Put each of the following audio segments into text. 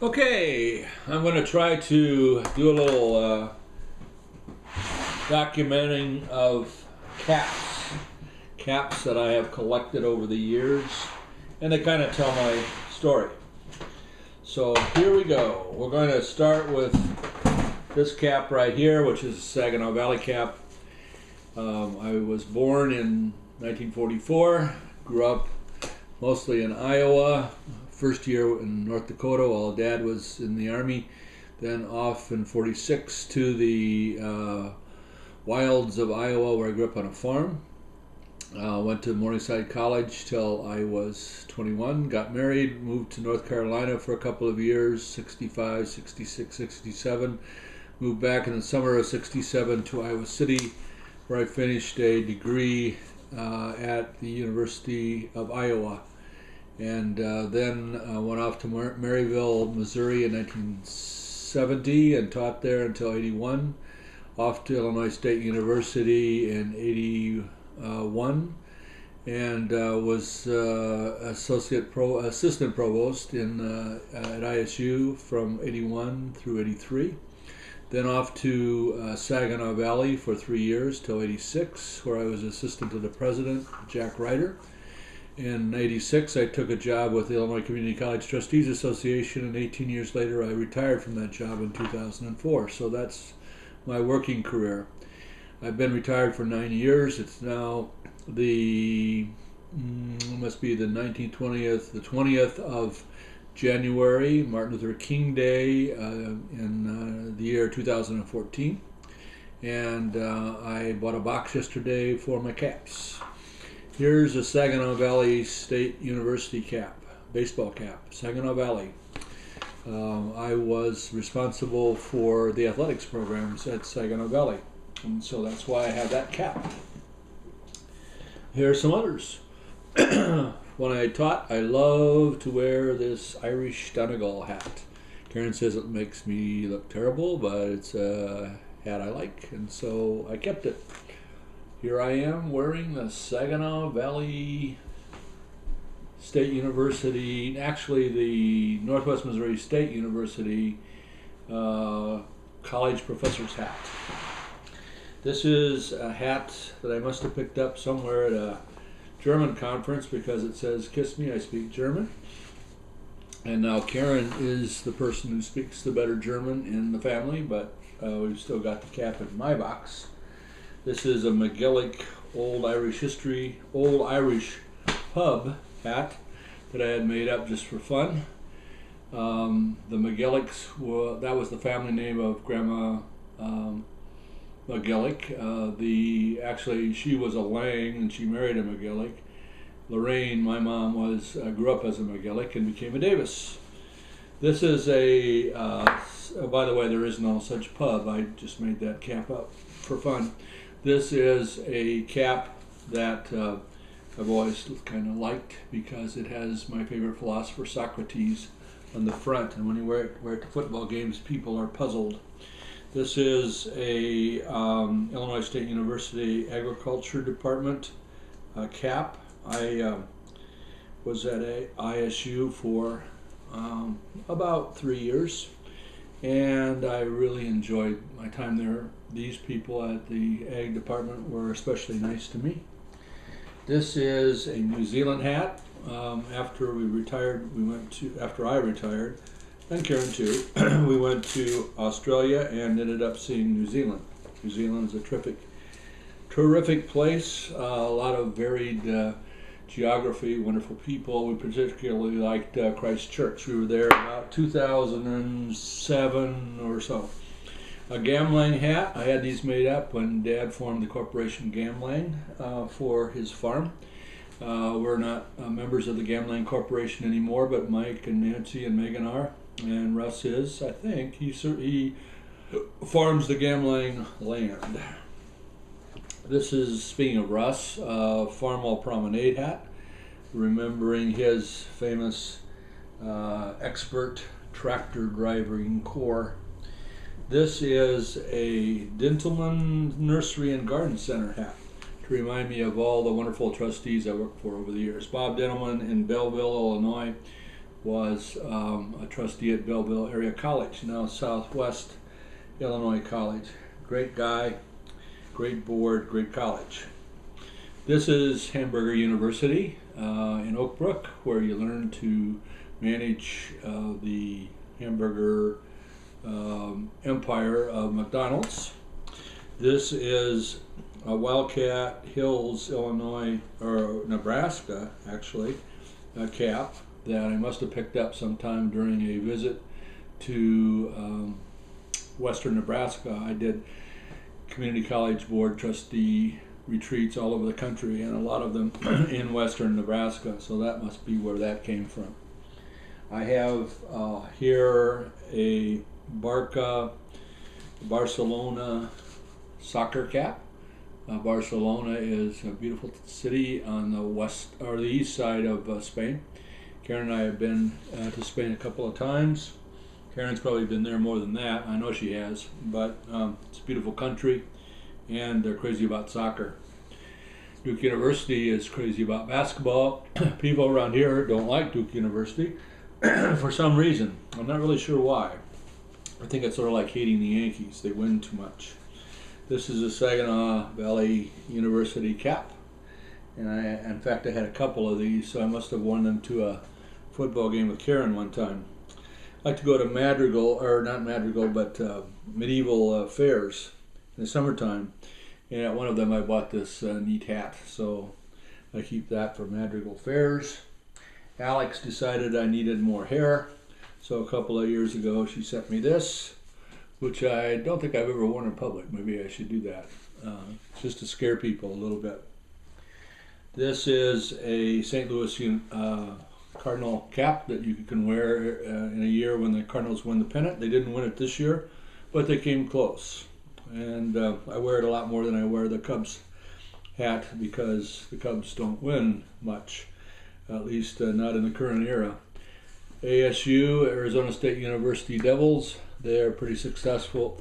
Okay, I'm going to try to do a little documenting of caps that I have collected over the years, and they kind of tell my story. So here we go. We're going to start with this cap right here, which is a Saginaw Valley cap. I was born in 1944, grew up mostly in Iowa, first year in North Dakota while Dad was in the Army, then off in 46 to the wilds of Iowa where I grew up on a farm. Went to Morningside College till I was 21, got married, moved to North Carolina for a couple of years, 65, 66, 67. Moved back in the summer of 67 to Iowa City, where I finished a degree at the University of Iowa. And then went off to Maryville, Missouri in 1970 and taught there until 81. Off to Illinois State University in 81 and was assistant provost at ISU from 81 through 83. Then off to Saginaw Valley for 3 years till 86, where I was assistant to the president, Jack Ryder. In 86, I took a job with the Illinois Community College Trustees Association, and 18 years later, I retired from that job in 2004. So that's my working career. I've been retired for 9 years. It's now must be the 20th of January, Martin Luther King Day in the year 2014. And I bought a box yesterday for my caps. Here's a Saginaw Valley State University cap, baseball cap, Saginaw Valley. I was responsible for the athletics programs at Saginaw Valley, and so that's why I have that cap. Here are some others. When I taught, I love to wear this Irish Donegal hat. Karen says it makes me look terrible, but it's a hat I like, and so I kept it. Here I am wearing the Saginaw Valley State University, actually the Northwest Missouri State University college professor's hat. This is a hat that I must have picked up somewhere at a German conference because it says, "Kiss me, I speak German." And now Karen is the person who speaks the better German in the family, but we've still got the cap in my box. This is a McGillick Old Irish pub hat that I had made up just for fun. The McGillicks, that was the family name of Grandma McGillick. Actually, she was a Lang and she married a McGillick. Lorraine, my mom, grew up as a McGillick and became a Davis. This is by the way, there is no such pub. I just made that cap up for fun. This is a cap that I've always kind of liked because it has my favorite philosopher, Socrates, on the front. And when you wear it to football games, people are puzzled. This is a Illinois State University Agriculture Department cap. I was at ISU for about 3 years, and I really enjoyed my time there. These people at the Ag Department were especially nice to me. This is a New Zealand hat. After I retired, and Karen too, we went to Australia and ended up seeing New Zealand. New Zealand's a terrific place. A lot of varied geography, wonderful people. We particularly liked Christchurch. We were there about 2007 or so. A Gamlang hat. I had these made up when Dad formed the corporation Gamlang for his farm. We're not members of the Gamlang Corporation anymore, but Mike and Nancy and Megan are, and Russ is, I think. He farms the Gamlang land. This is, speaking of Russ, Farmwell Promenade hat, remembering his famous expert tractor driving corps. This is a Dintelman Nursery and Garden Center hat to remind me of all the wonderful trustees I worked for over the years. Bob Dintelman in Belleville, Illinois, was a trustee at Belleville Area College, now Southwest Illinois College. Great guy, great board, great college. This is Hamburger University in Oak Brook, where you learn to manage the hamburger empire of McDonald's. This is a Wildcat Hills, Illinois, or Nebraska, actually, a cap that I must have picked up sometime during a visit to western Nebraska. I did community college board trustee retreats all over the country, and a lot of them in western Nebraska, so that must be where that came from. I have here a Barcelona soccer cap. Barcelona is a beautiful city on the west or the east side of Spain. Karen and I have been to Spain a couple of times. Karen's probably been there more than that. I know she has, but it's a beautiful country, and they're crazy about soccer. Duke University is crazy about basketball. People around here don't like Duke University for some reason. I'm not really sure why. I think it's sort of like hating the Yankees. They win too much. This is a Saginaw Valley University cap, and in fact, I had a couple of these, so I must have worn them to a football game with Karen one time. I like to go to Madrigal, or not Madrigal, but medieval fairs in the summertime, and at one of them I bought this neat hat, so I keep that for Madrigal fairs. Alex decided I needed more hair, so a couple of years ago she sent me this, which I don't think I've ever worn in public. Maybe I should do that, just to scare people a little bit. This is a St. Louis Cardinal cap that you can wear in a year when the Cardinals win the pennant. They didn't win it this year, but they came close. And I wear it a lot more than I wear the Cubs hat, because the Cubs don't win much, at least not in the current era. ASU, Arizona State University Devils, they are pretty successful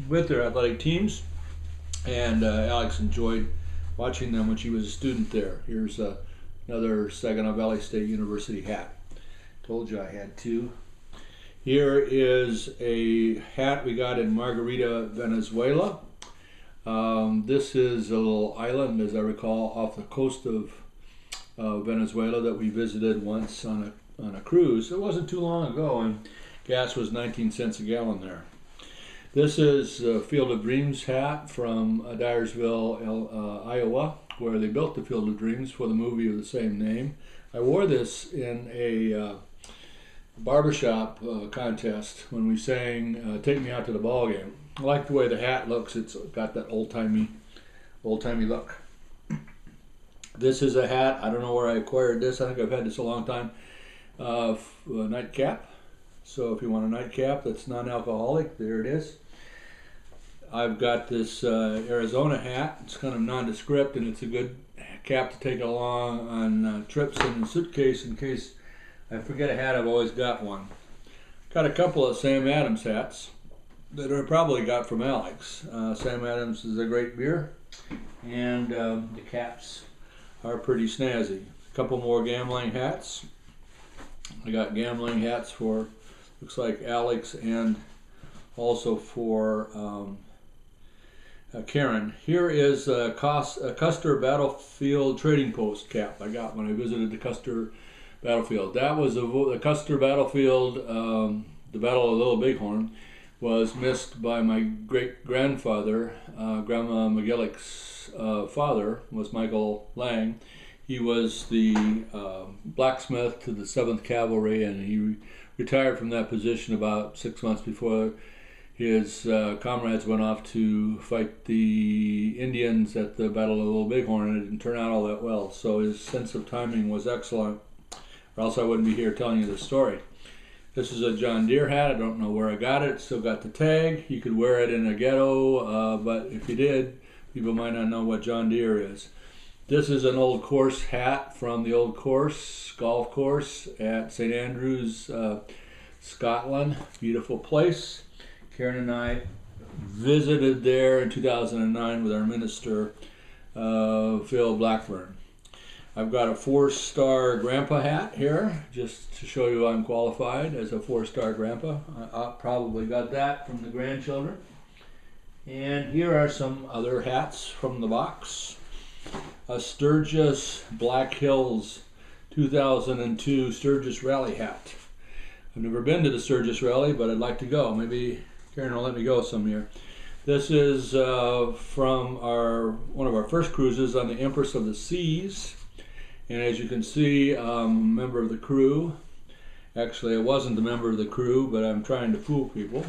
with their athletic teams, and Alex enjoyed watching them when she was a student there. Here's another Saginaw Valley State University hat. Told you I had two. Here is a hat we got in Margarita, Venezuela. This is a little island, as I recall, off the coast of Venezuela that we visited once on a cruise. It wasn't too long ago, and gas was 19 cents a gallon there. This is a Field of Dreams hat from Dyersville, Iowa, where they built the Field of Dreams for the movie of the same name. I wore this in a barbershop contest when we sang Take Me Out to the Ball Game. I like the way the hat looks. It's got that old-timey look. This is a hat. I don't know where I acquired this. I think I've had this a long time. A nightcap. So if you want a nightcap that's non-alcoholic, there it is. I've got this Arizona hat. It's kind of nondescript, and it's a good cap to take along on trips in the suitcase in case I forget a hat. I've always got one. Got a couple of Sam Adams hats that I probably got from Alex. Sam Adams is a great beer, and the caps are pretty snazzy. A couple more gambling hats. I got gambling hats for, looks like Alex, and also for Karen. Here is a Custer Battlefield Trading Post cap I got when I visited the Custer Battlefield. That was the Custer Battlefield, the Battle of Little Bighorn, was missed by my great-grandfather. Grandma McGillick's father was Michael Lang. He was the blacksmith to the 7th Cavalry, and he retired from that position about 6 months before his comrades went off to fight the Indians at the Battle of Little Bighorn, and it didn't turn out all that well. So his sense of timing was excellent, or else I wouldn't be here telling you this story. This is a John Deere hat. I don't know where I got it. It's still got the tag. You could wear it in a ghetto, but if you did, people might not know what John Deere is. This is an old course hat from the old golf course at St. Andrews, Scotland. Beautiful place. Karen and I visited there in 2009 with our minister, Phil Blackburn. I've got a 4-star grandpa hat here, just to show you I'm qualified as a 4-star grandpa. I probably got that from the grandchildren. And here are some other hats from the box. A Sturgis Black Hills 2002 Sturgis Rally hat. I've never been to the Sturgis Rally, but I'd like to go. Maybe Karen will let me go some year. This is from one of our first cruises on the Empress of the Seas. And as you can see, I'm a member of the crew. Actually, I wasn't a member of the crew, but I'm trying to fool people.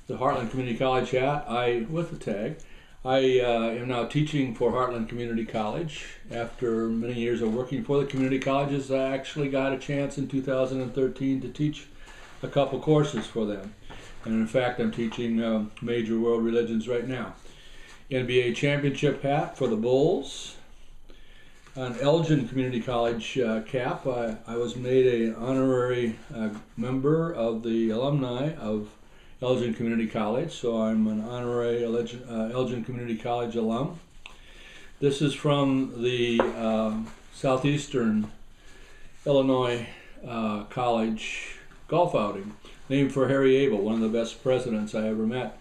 The Heartland Community College hat, with the tag. I am now teaching for Heartland Community College. After many years of working for the community colleges, I actually got a chance in 2013 to teach a couple courses for them. And in fact, I'm teaching major world religions right now. NBA championship hat for the Bulls. An Elgin Community College cap. I was made an honorary member of the alumni of Elgin Community College, so I'm an honorary Elgin Community College alum. This is from the Southeastern Illinois College golf outing, named for Harry Abel, one of the best presidents I ever met.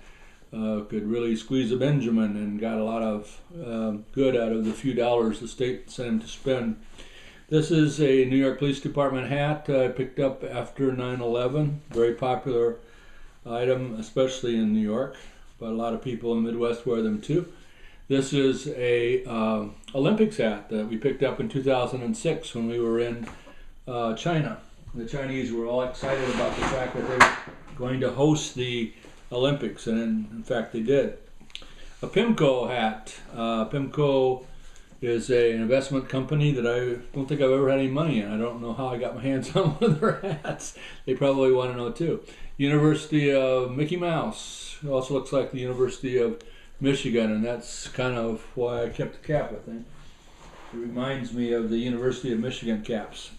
Could really squeeze a Benjamin and got a lot of good out of the few dollars the state sent him to spend. This is a New York Police Department hat I picked up after 9/11. Very popular item, especially in New York, but a lot of people in the Midwest wear them too. This is a Olympics hat that we picked up in 2006 when we were in China. The Chinese were all excited about the fact that they were going to host the Olympics, and in fact they did. A PIMCO hat. PIMCO is an investment company that I don't think I've ever had any money in. I don't know how I got my hands on one of their hats. They probably want to know too. University of Mickey Mouse. It also looks like the University of Michigan, and that's kind of why I kept the cap, I think. It reminds me of the University of Michigan caps.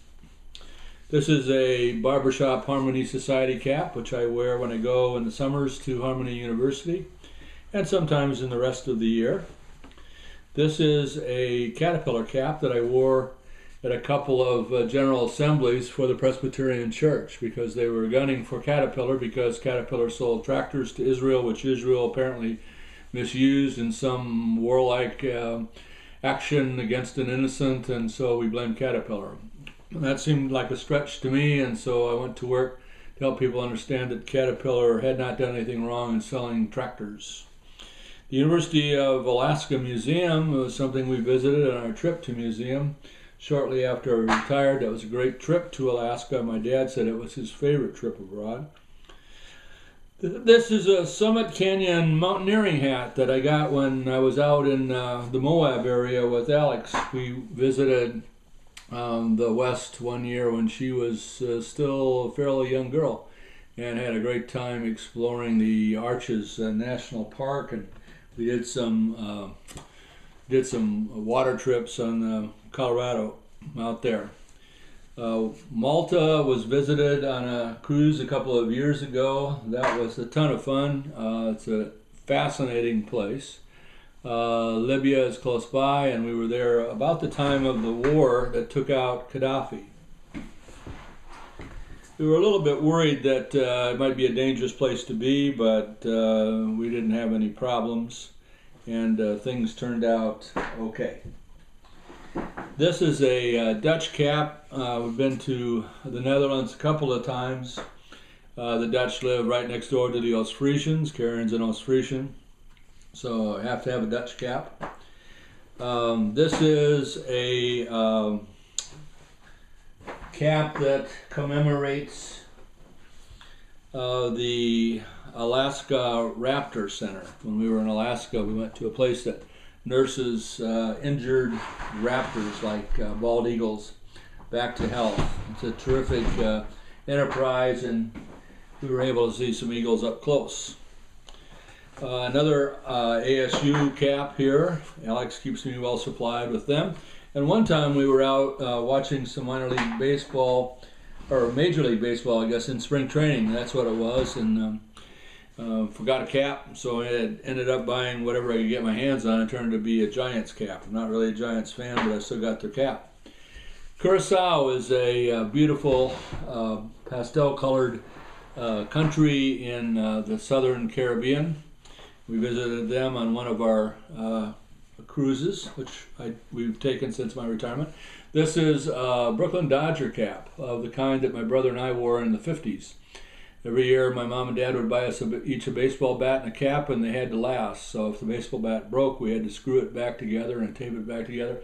This is a Barbershop Harmony Society cap, which I wear when I go in the summers to Harmony University, and sometimes in the rest of the year. This is a Caterpillar cap that I wore at a couple of General Assemblies for the Presbyterian Church, because they were gunning for Caterpillar, because Caterpillar sold tractors to Israel, which Israel apparently misused in some warlike action against an innocent, and so we blamed Caterpillar. That seemed like a stretch to me, and so I went to work to help people understand that Caterpillar had not done anything wrong in selling tractors. The University of Alaska Museum was something we visited on our trip to museum shortly after I retired. That was a great trip to Alaska. My dad said it was his favorite trip abroad. This is a Summit Canyon mountaineering hat that I got when I was out in the Moab area with Alex. We visited the West one year when she was still a fairly young girl, and had a great time exploring the Arches National Park, and we did some water trips on Colorado out there. Malta was visited on a cruise a couple of years ago. That was a ton of fun. It's a fascinating place. Libya is close by, and we were there about the time of the war that took out Gaddafi. We were a little bit worried that it might be a dangerous place to be, but we didn't have any problems, and things turned out okay. This is a Dutch cap. We've been to the Netherlands a couple of times. The Dutch live right next door to the Oostfriesens. Karen's an Oostfriesen, so I have to have a Dutch cap. This is a cap that commemorates the Alaska Raptor Center. When we were in Alaska, we went to a place that nurses injured raptors like bald eagles back to health. It's a terrific enterprise, and we were able to see some eagles up close. Another ASU cap here. Alex keeps me well supplied with them. And one time we were out watching some minor league baseball, or Major League Baseball, I guess, in spring training. That's what it was. And Forgot a cap, so I ended up buying whatever I could get my hands on. It turned to be a Giants cap. I'm not really a Giants fan, but I still got their cap. Curacao is a beautiful pastel-colored country in the southern Caribbean. We visited them on one of our cruises, which we've taken since my retirement. This is a Brooklyn Dodger cap of the kind that my brother and I wore in the 50s. Every year my mom and dad would buy us each a baseball bat and a cap, and they had to last. So if the baseball bat broke, we had to screw it back together and tape it back together.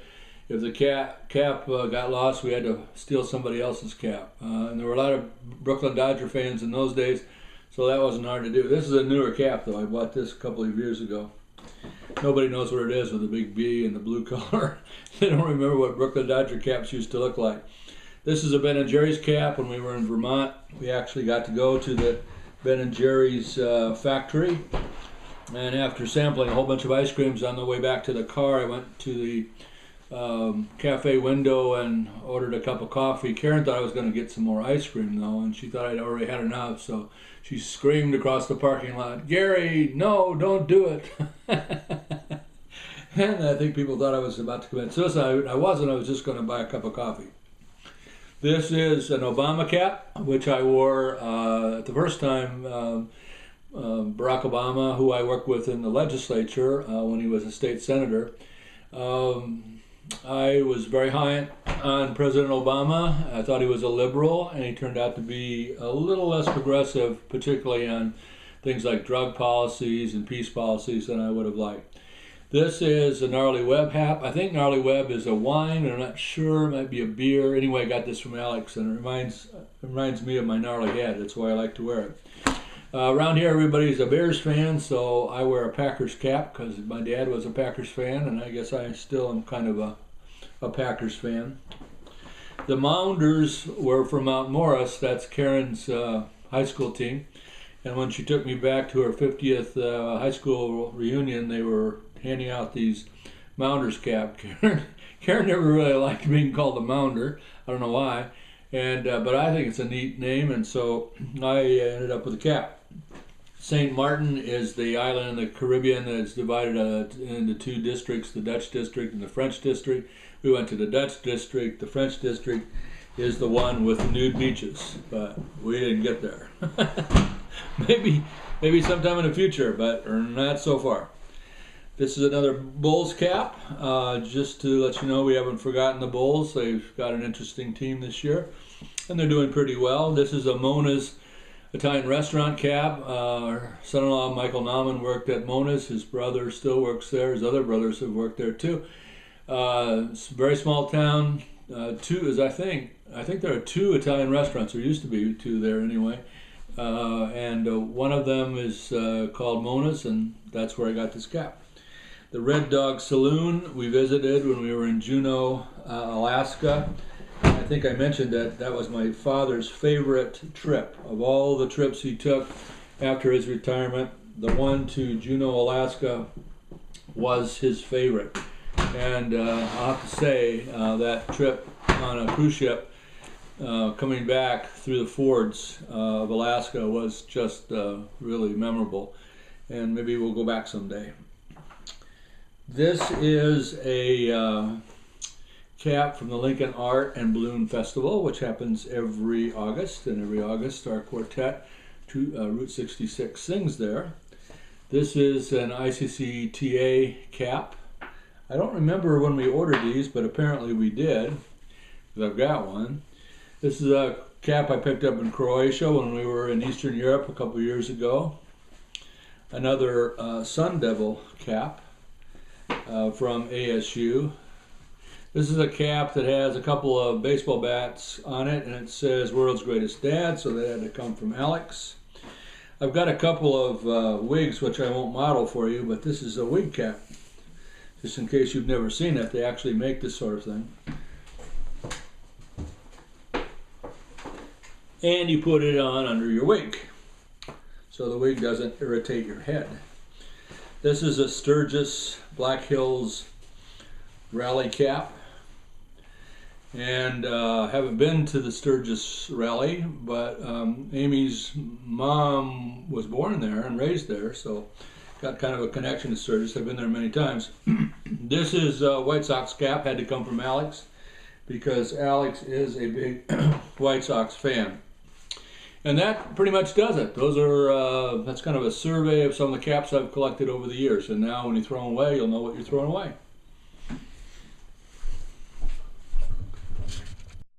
If the cap got lost, we had to steal somebody else's cap. And there were a lot of Brooklyn Dodger fans in those days, so that wasn't hard to do. This is a newer cap, though. I bought this a couple of years ago. Nobody knows what it is with the big B and the blue color. They don't remember what Brooklyn Dodger caps used to look like. This is a Ben & Jerry's cap. When we were in Vermont, we actually got to go to the Ben & Jerry's factory. And after sampling a whole bunch of ice creams on the way back to the car, I went to the cafe window and ordered a cup of coffee. Karen thought I was going to get some more ice cream, though, and she thought I'd already had enough, so she screamed across the parking lot, "Gary, no, don't do it." And I think people thought I was about to commit suicide. I wasn't. I was just going to buy a cup of coffee. This is an Obama cap, which I wore the first time Barack Obama, who I worked with in the legislature when he was a state senator. I was very high on President Obama. I thought he was a liberal, and he turned out to be a little less progressive, particularly on things like drug policies and peace policies, than I would have liked. This is a Gnarly Web hat. I think Gnarly Web is a wine, and I'm not sure. It might be a beer. Anyway, I got this from Alex, and it reminds me of my gnarly hat. That's why I like to wear it. Around here, everybody's a Bears fan, so I wear a Packers cap because my dad was a Packers fan, and I guess I still am kind of a Packers fan. The Mounders were from Mount Morris. That's Karen's high school team. And when she took me back to her 50th high school reunion, they were handing out these Mounders cap. Karen never really liked being called a Mounder. I don't know why. And but I think it's a neat name, and so I ended up with a cap. St. Martin is the island in the Caribbean that is divided into two districts, the Dutch district and the French district. We went to the Dutch district. The French district is the one with the nude beaches, but we didn't get there. maybe sometime in the future, but not so far. This is another Bulls cap. Just to let you know, we haven't forgotten the Bulls. They've got an interesting team this year, and they're doing pretty well. This is a Mona's Italian restaurant cap. Our son-in-law, Michael Nauman, worked at Mona's. His brother still works there. His other brothers have worked there too. It's a very small town. I think there are 2 Italian restaurants. There used to be 2 there anyway. And one of them is called Mona's, and that's where I got this cap. The Red Dog Saloon we visited when we were in Juneau, Alaska. I think I mentioned that was my father's favorite trip. Of all the trips he took after his retirement, the one to Juneau, Alaska was his favorite. And I'll have to say that trip on a cruise ship coming back through the fords of Alaska was just really memorable. And maybe we'll go back someday. This is a cap from the Lincoln Art and Balloon Festival, which happens every August. And every August, our quartet, Route 66, sings there. This is an ICCTA cap. I don't remember when we ordered these, but apparently we did, because I've got one. This is a cap I picked up in Croatia when we were in Eastern Europe a couple years ago. Another Sun Devil cap from ASU. This is a cap that has a couple of baseball bats on it, and it says World's Greatest Dad, so that had to come from Alex. I've got a couple of wigs, which I won't model for you, but this is a wig cap. Just in case you've never seen it, they actually make this sort of thing. And you put it on under your wig, so the wig doesn't irritate your head. This is a Sturgis Black Hills Rally cap. And haven't been to the Sturgis rally, but Amy's mom was born there and raised there, so got kind of a connection to Sturgis. I've been there many times. This is White Sox cap, had to come from Alex, because Alex is a big White Sox fan. And that pretty much does it. Those are that's kind of a survey of some of the caps I've collected over the years. And now when you throw them away, you'll know what you're throwing away.